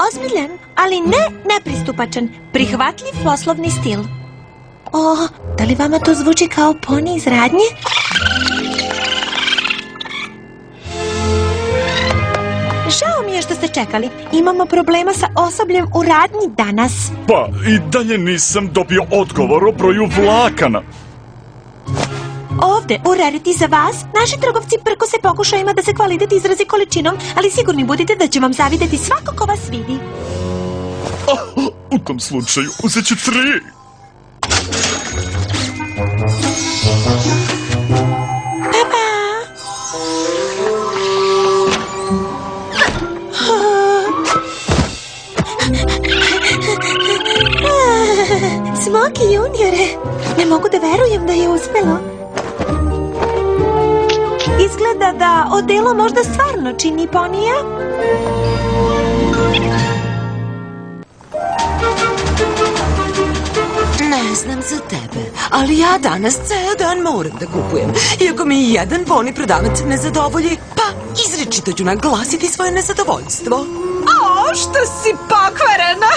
ozbiljan, ali ne nepristupačan, prihvatljiv poslovni stil. O, da li vama to zvuči kao poni iz radnje? Žao mi je što ste čekali. Imamo problema sa osobljem u radnji danas. Pa, i dalje nisam dobio odgovor o broju vlakana. Ovde, u Rarity za vas, naši trgovci prko se pokušajima da se kvalitet izrazi količinom, ali sigurni budite da će vam zavideti svako ko vas vidi. U tom slučaju uzet ću 3. Smoky juniore, ne mogu da verujem da je uspelo. Izgleda da odelo možda stvarno čini ponija. Ne znam za tebe, ali ja danas ceo dan moram da kupujem. Iako mi jedan poni prodavac ne zadovolji, pa izričito ću naglasiti svoje nezadovoljstvo. O, što si pokvarena!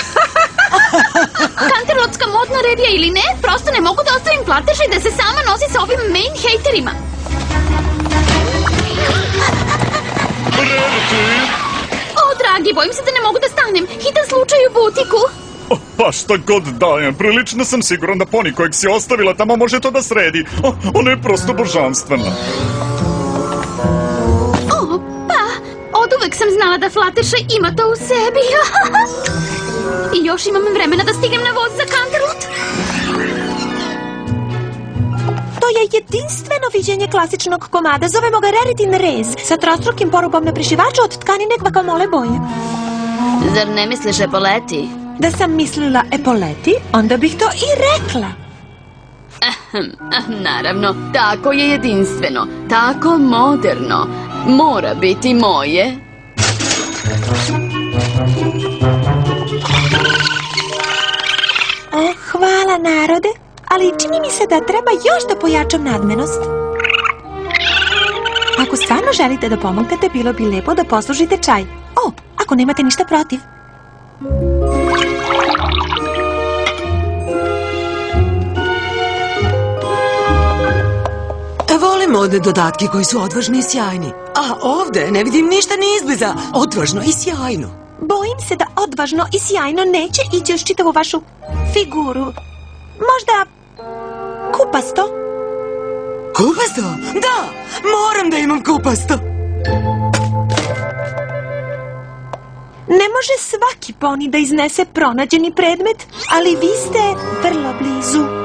Canterlotska modna revija ili ne, prosto ne mogu da ostavim Fluttershy da se sama nosi sa ovim main hejterima. O, dragi, bojim se da ne mogu da stanem. Hitan slučaj u butiku. Pa šta god dajem, prilično sam siguran da poni kojeg si ostavila tamo može to da sredi. Ona je prosto božanstvena. O, pa, oduvek sam znala da Fluttershy ima to u sebi. I još imam vremena da stignem na voz za Canterlot. To je jedinstveno viđenje klasičnog komada. Zovemo ga Raritin rez sa trostrukim porubom na prišivaču od tkanine gvakamole boje. Zar ne misliš epoleti? Da sam mislila epoleti, onda bih to i rekla. Naravno, tako je jedinstveno, tako moderno. Mora biti moje. O, hvala narode, ali čini mi se da treba još da pojačam nadmenost. Ako stvarno želite da pomognete, bilo bi lepo da poslužite čaj. O, ako nemate ništa protiv. Volim modne dodatke koji su odvažni i sjajni. A ovde ne vidim ništa ni izbliza odvažno i sjajno. Bojim se da odvažno i sjajno neće ići uz čitavu vašu figuru. Možda kupasto? Kupasto? Da, moram da imam kupasto. Ne može svaki poni da iznese pronađeni predmet, ali vi ste vrlo blizu.